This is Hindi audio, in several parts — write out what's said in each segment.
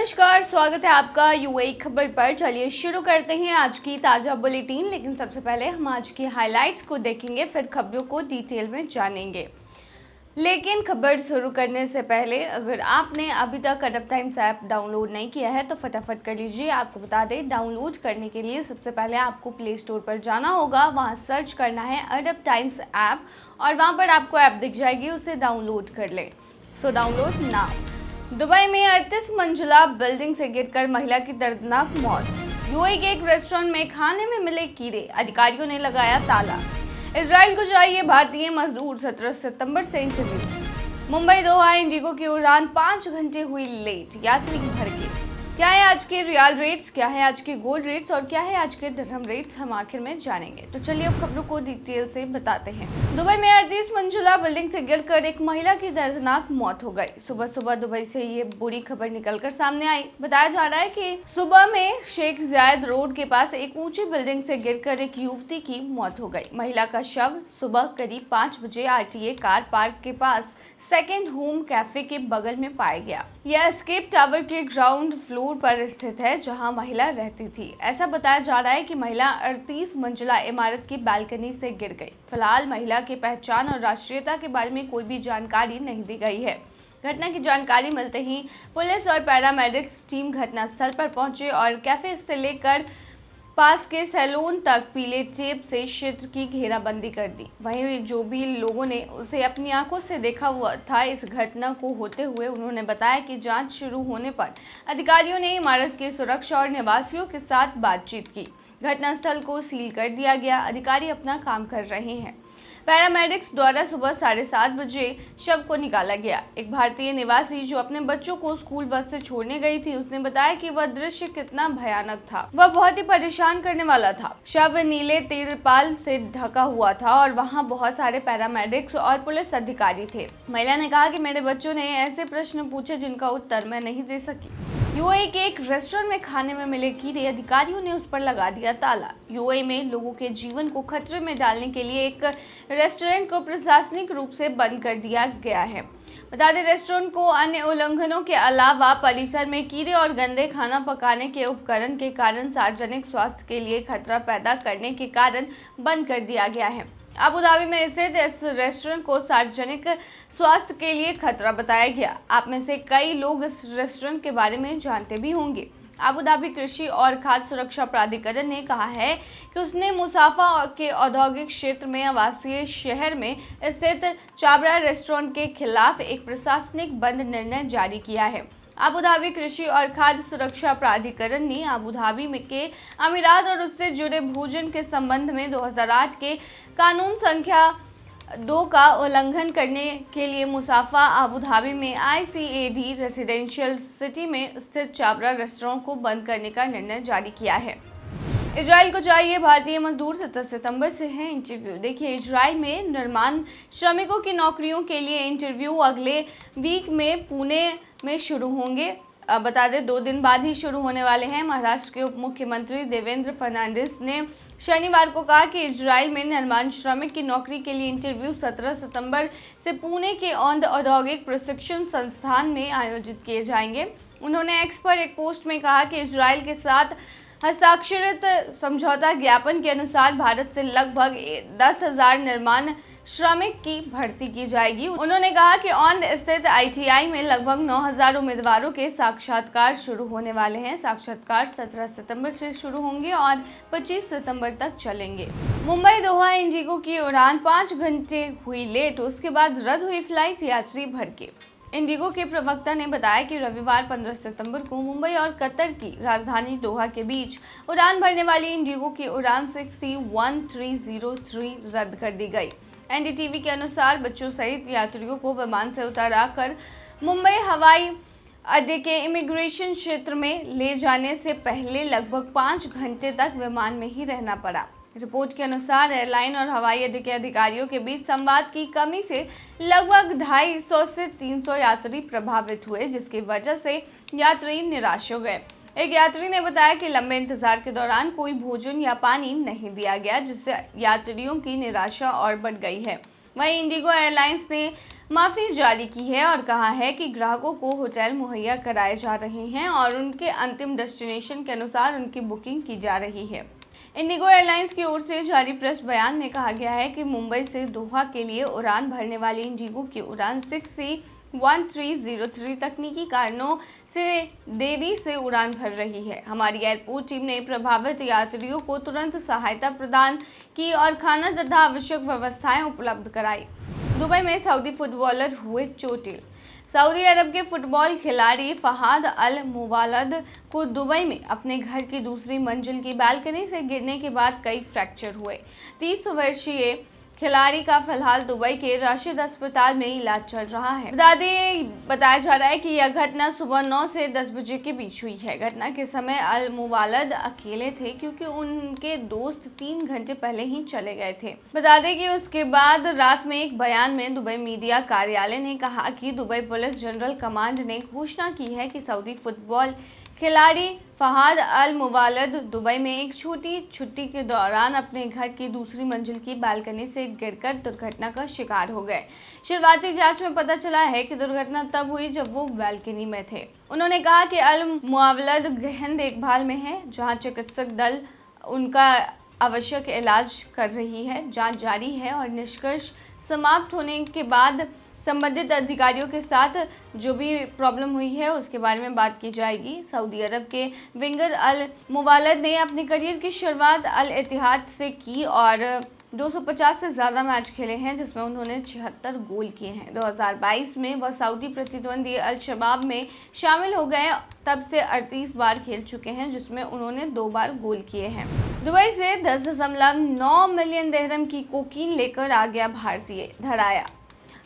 नमस्कार, स्वागत है आपका यूएई खबर पर। चलिए शुरू करते हैं आज की ताज़ा बुलेटिन। लेकिन सबसे पहले हम आज की हाइलाइट्स को देखेंगे, फिर खबरों को डिटेल में जानेंगे। लेकिन खबर शुरू करने से पहले अगर आपने अभी तक अरब टाइम्स ऐप डाउनलोड नहीं किया है तो फटाफट कर लीजिए। आपको बता दें, डाउनलोड करने के लिए सबसे पहले आपको प्ले स्टोर पर जाना होगा, वहां सर्च करना है अरब टाइम्स ऐप और वहां पर आपको ऐप दिख जाएगी, उसे डाउनलोड कर लें। So download now. दुबई में 38 मंजिला बिल्डिंग से गिरकर महिला की दर्दनाक मौत। यूएई के एक रेस्टोरेंट में खाने में मिले कीड़े, अधिकारियों ने लगाया ताला। इजराइल को चाहिए भारतीय मजदूर, 17 सितंबर से इंटरव्यू। मुंबई दोहा इंडिगो की उड़ान 5 घंटे हुई लेट, यात्री भड़के। क्या है आज के रियल रेट्स, क्या है आज के गोल्ड रेट्स और क्या है आज के दिरहम रेट्स, हम आखिर में जानेंगे। तो चलिए अब खबरों को डिटेल से बताते हैं। दुबई में 38 मंजिला बिल्डिंग से गिरकर एक महिला की दर्दनाक मौत हो गई। सुबह सुबह दुबई से ये बुरी खबर निकलकर सामने आई। बताया जा रहा है कि सुबह में शेख जायद रोड के पास एक ऊंची बिल्डिंग से गिरकर एक युवती की मौत हो गई। महिला का शव सुबह करीब 5 बजे आरटीए कार पार्क के पास सेकेंड होम कैफे के बगल में पाया गया। यह एस्केप टावर के ग्राउंड फ्लोर पर स्थित है, जहां महिला रहती थी। ऐसा बताया जा रहा है कि महिला 38 मंजिला इमारत की बालकनी से गिर गई। फिलहाल महिला की पहचान और राष्ट्रीयता के बारे में कोई भी जानकारी नहीं दी गई है। घटना की जानकारी मिलते ही पुलिस और पैरामेडिक्स टीम घटनास्थल पर पहुंचे और कैफे से लेकर पास के सैलून तक पीले टेप से क्षेत्र की घेराबंदी कर दी। वहीं जो भी लोगों ने उसे अपनी आंखों से देखा हुआ था इस घटना को होते हुए, उन्होंने बताया कि जांच शुरू होने पर अधिकारियों ने इमारत की सुरक्षा और निवासियों के साथ बातचीत की। घटनास्थल को सील कर दिया गया, अधिकारी अपना काम कर रहे हैं। पैरामेडिक्स द्वारा सुबह 7:30 बजे शव को निकाला गया। एक भारतीय निवासी जो अपने बच्चों को स्कूल बस से छोड़ने गई थी, उसने बताया कि वह दृश्य कितना भयानक था, वह बहुत ही परेशान करने वाला था। शव नीले तिरपाल से ढका हुआ था और वहां बहुत सारे पैरामेडिक्स और पुलिस अधिकारी थे। महिला ने कहा कि मेरे बच्चों ने ऐसे प्रश्न पूछे जिनका उत्तर मैं नहीं दे सकी। यूएई के एक रेस्टोरेंट में खाने में मिले कीड़े, अधिकारियों ने उस पर लगा दिया ताला। यूएई में लोगों के जीवन को खतरे में डालने के लिए एक रेस्टोरेंट को प्रशासनिक रूप से बंद कर दिया गया है। बता दें, रेस्टोरेंट को अन्य उल्लंघनों के अलावा परिसर में कीड़े और गंदे खाना पकाने के उपकरण के कारण सार्वजनिक स्वास्थ्य के लिए खतरा पैदा करने के कारण बंद कर दिया गया है। अबू धाबी में स्थित इस रेस्टोरेंट को सार्वजनिक स्वास्थ्य के लिए खतरा बताया गया। आप में से कई लोग इस रेस्टोरेंट के बारे में जानते भी होंगे। अबू धाबी कृषि और खाद्य सुरक्षा प्राधिकरण ने कहा है कि उसने मुसाफा के औद्योगिक क्षेत्र में आवासीय शहर में स्थित चाबरा रेस्टोरेंट के खिलाफ एक प्रशासनिक बंद निर्णय जारी किया है। अबू धाबी कृषि और खाद्य सुरक्षा प्राधिकरण ने अबू धाबी में के अमीरात और उससे जुड़े भोजन के संबंध में 2008 के कानून संख्या 2 का उल्लंघन करने के लिए मुसाफा अबू धाबी में आईसीएडी रेजिडेंशियल सिटी में स्थित चाबरा रेस्टोरेंट को बंद करने का निर्णय जारी किया है। इजराइल को चाहिए भारतीय मजदूर, 17 सितंबर से है इंटरव्यू। देखिए, इजराइल में निर्माण श्रमिकों की नौकरियों के लिए इंटरव्यू अगले वीक में पुणे में शुरू होंगे। बता दें, 2 दिन बाद ही शुरू होने वाले हैं। महाराष्ट्र के उप मुख्यमंत्री देवेंद्र फडणवीस ने शनिवार को कहा कि इजराइल में निर्माण श्रमिक की नौकरी के लिए इंटरव्यू 17 सितंबर से पुणे के औंध औद्योगिक प्रशिक्षण संस्थान में आयोजित किए जाएंगे। उन्होंने एक्स पर एक पोस्ट में कहा कि इजराइल के साथ हस्ताक्षरित समझौता ज्ञापन के अनुसार भारत से लगभग 10,000 निर्माण श्रमिक की भर्ती की जाएगी। उन्होंने कहा कि औंध स्थित आईटीआई में लगभग 9,000 उम्मीदवारों के साक्षात्कार शुरू होने वाले हैं। साक्षात्कार 17 सितंबर से शुरू होंगे और 25 सितंबर तक चलेंगे। मुंबई दोहा इंडिगो की उड़ान 5 घंटे हुई लेट, उसके बाद रद्द हुई फ्लाइट, यात्री भड़के। इंडिगो के प्रवक्ता ने बताया कि रविवार 15 सितंबर को मुंबई और कतर की राजधानी दोहा के बीच उड़ान भरने वाली इंडिगो की उड़ान 6C1303 रद्द कर दी गई। एनडीटीवी के अनुसार बच्चों सहित यात्रियों को विमान से उतारकर मुंबई हवाई अड्डे के इमिग्रेशन क्षेत्र में ले जाने से पहले लगभग 5 घंटे तक विमान में ही रहना पड़ा। रिपोर्ट के अनुसार एयरलाइन और हवाई अड्डे के अधिकारियों के बीच संवाद की कमी से लगभग 250 से 300 यात्री प्रभावित हुए, जिसकी वजह से यात्री निराश हो गए। एक यात्री ने बताया कि लंबे इंतजार के दौरान कोई भोजन या पानी नहीं दिया गया, जिससे यात्रियों की निराशा और बढ़ गई है। वहीं इंडिगो एयरलाइंस ने माफ़ी जारी की है और कहा है कि ग्राहकों को होटल मुहैया कराए जा रहे हैं और उनके अंतिम डेस्टिनेशन के अनुसार उनकी बुकिंग की जा रही है। इंडिगो एयरलाइंस की ओर से जारी प्रेस बयान में कहा गया है कि मुंबई से दोहा के लिए उड़ान भरने वाली इंडिगो की उड़ान 6C1303 तकनीकी कारणों से देरी से उड़ान भर रही है। हमारी एयरपोर्ट टीम ने प्रभावित यात्रियों को तुरंत सहायता प्रदान की और खाना तथा आवश्यक व्यवस्थाएं उपलब्ध कराई। दुबई में सऊदी फुटबॉलर हुए चोटिल। सऊदी अरब के फुटबॉल खिलाड़ी फहाद अल मुवालद को दुबई में अपने घर की दूसरी मंजिल की बालकनी से गिरने के बाद कई फ्रैक्चर हुए। 30 वर्षीय खिलाड़ी का फिलहाल दुबई के राशिद अस्पताल में इलाज चल रहा है। बताया जा रहा है कि यह घटना सुबह 9 से 10 बजे के बीच हुई है। घटना के समय अल मुवालद अकेले थे क्योंकि उनके दोस्त 3 घंटे पहले ही चले गए थे। बता दें कि उसके बाद रात में एक बयान में दुबई मीडिया कार्यालय ने कहा कि दुबई पुलिस जनरल कमांड ने घोषणा की है कि सऊदी फुटबॉल खिलाड़ी फहाद अल मुवालद दुबई में एक छोटी छुट्टी के दौरान अपने घर की दूसरी मंजिल की बालकनी से गिरकर दुर्घटना का शिकार हो गए। शुरुआती जांच में पता चला है कि दुर्घटना तब हुई जब वो बालकनी में थे। उन्होंने कहा कि अल मुवालद गहन देखभाल में है, जहां चिकित्सक दल उनका आवश्यक इलाज कर रही है। जांच जारी है और निष्कर्ष समाप्त होने के बाद संबंधित अधिकारियों के साथ जो भी प्रॉब्लम हुई है उसके बारे में बात की जाएगी। सऊदी अरब के विंगर अल मुवालद ने अपने करियर की शुरुआत अल इत्तिहाद से की और 250 से ज़्यादा मैच खेले हैं, जिसमें उन्होंने 76 गोल किए हैं। 2022 में वह सऊदी प्रतिद्वंदी अल शबाब में शामिल हो गए। तब से 38 बार खेल चुके हैं, जिसमें उन्होंने 2 बार गोल किए हैं। दुबई से 10.9 मिलियन दिरहम की कोकीन लेकर आ गया भारतीय, धराया।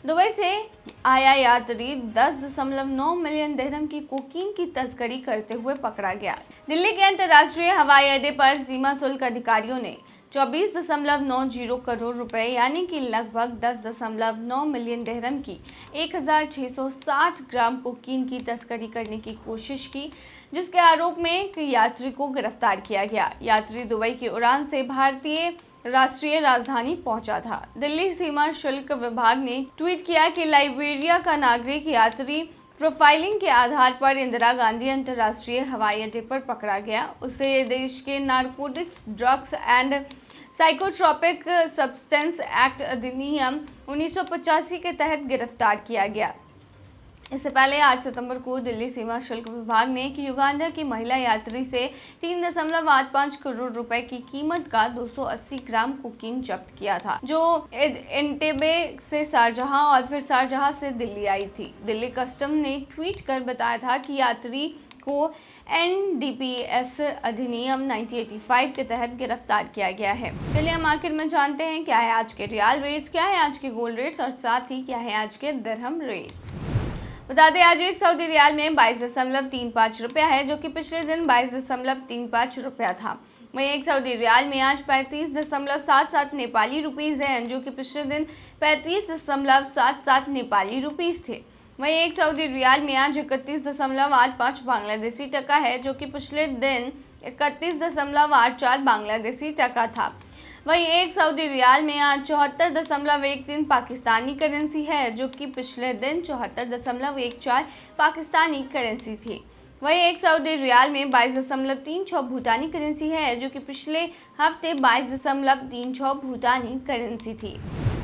दुबई से आया यात्री 10.9 मिलियन दिरहम की कोकीन की तस्करी करते हुए पकड़ा गया। दिल्ली के अंतर्राष्ट्रीय हवाई अड्डे पर सीमा शुल्क अधिकारियों ने 24.90 करोड़ रुपए यानी कि लगभग 10.9 मिलियन दिरहम की 1660 ग्राम कोकीन की तस्करी करने की कोशिश की, जिसके आरोप में एक यात्री को गिरफ्तार किया गया। यात्री दुबई की उड़ान से भारतीय राष्ट्रीय राजधानी पहुंचा था। दिल्ली सीमा शुल्क विभाग ने ट्वीट किया कि लाइबेरिया का नागरिक यात्री प्रोफाइलिंग के आधार पर इंदिरा गांधी अंतर्राष्ट्रीय हवाई अड्डे पर पकड़ा गया। उसे देश के narcotics, drugs and psychotropic substance act अधिनियम 1985 के तहत गिरफ्तार किया गया। इससे पहले 8 सितंबर को दिल्ली सीमा शुल्क विभाग ने एक युगांडा की महिला यात्री से 3.85 करोड़ रुपए की कीमत का 280 ग्राम कोकीन जब्त किया था, जो एंटेबे से शारजाह और फिर शारजाह से दिल्ली आई थी। दिल्ली कस्टम ने ट्वीट कर बताया था कि यात्री को NDPS अधिनियम 1985 के तहत गिरफ्तार किया गया है। चलिए हम आखिर में जानते हैं क्या है आज के रियाल रेट्स, क्या है आज के गोल्ड रेट्स और साथ ही क्या है आज के दिरहम रेट्स। बता दें आज एक सऊदी रियाल में 22.35 रुपया है, जो कि पिछले दिन 22.35 रुपया था। वहीं एक सऊदी रियाल में आज 35.77 नेपाली रुपीज़ है, जो कि पिछले दिन 35.77 नेपाली रुपीज़ थे। वहीं एक सऊदी रियाल में आज 31.85 बांग्लादेशी टका है, जो कि पिछले दिन 31.84 बांग्लादेशी टका था। वहीं एक सऊदी रियाल में आज 74.13 पाकिस्तानी करेंसी है, जो कि पिछले दिन 74.14 पाकिस्तानी करेंसी थी। वहीं एक सऊदी रियाल में 22.36 भूटानी करेंसी है, जो कि पिछले हफ्ते 22.36 भूटानी करेंसी थी।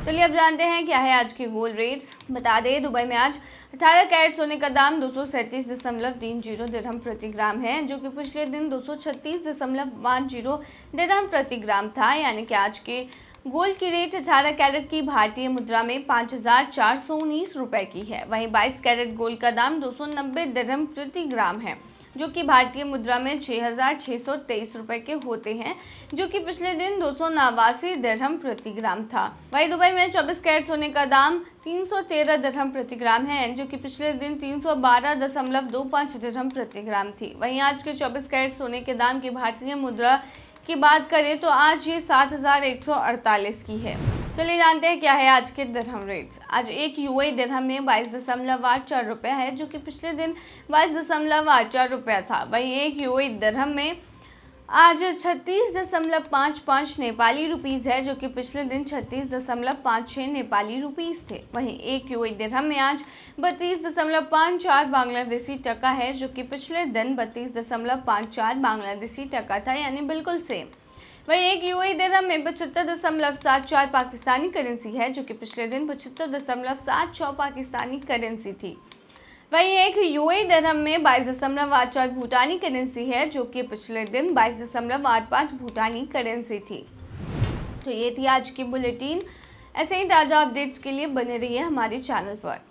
चलिए अब जानते हैं क्या है आज के गोल्ड रेट्स। बता दें दुबई में आज 18 कैरेट सोने का दाम 237.30 दिरहम प्रति ग्राम है, जो कि पिछले दिन 236.50 दिरहम प्रति ग्राम था। यानी कि आज के गोल्ड की रेट 18 कैरेट की भारतीय मुद्रा में 5,419 रुपए की है। वहीं 22 कैरेट गोल्ड का दाम 290 दिरहम प्रति ग्राम है, जो कि भारतीय मुद्रा में 6,623 रुपए के होते हैं, जो कि पिछले दिन 289 दिरहम प्रति ग्राम था। वहीं दुबई में 24 कैरेट सोने का दाम 313 दिरहम प्रति ग्राम है, जो कि पिछले दिन 312.25 दिरहम प्रति ग्राम थी। वहीं आज के 24 कैरेट सोने के दाम की भारतीय मुद्रा की बात करें तो आज ये 7,148 की है। चलिए जानते हैं क्या है आज के दिरहम रेट्स। आज एक यूएई दिरहम में 22.84 रुपया है, जो कि पिछले दिन 22.84 रुपया था। वहीं एक यूएई दिरहम में आज 36.55 नेपाली रुपीज़ है, जो कि पिछले दिन 36.56 नेपाली रुपीज़ थे। वहीं एक यूएई दिरहम में आज 32.54 बांग्लादेशी टका है, जो कि पिछले दिन 32.54 बांग्लादेशी टका था, यानी बिल्कुल सेम। वहीं एक यूएई दिरहम में 75.74 पाकिस्तानी करेंसी है, जो कि पिछले दिन 75.76 पाकिस्तानी करेंसी थी। वहीं एक यूएई दिरहम में 22.84 भूटानी करेंसी है, जो कि पिछले दिन 22.85 भूटानी करेंसी थी। तो ये थी आज की बुलेटिन। ऐसे ही ताज़ा अपडेट्स के लिए बने रहिए हमारे चैनल पर।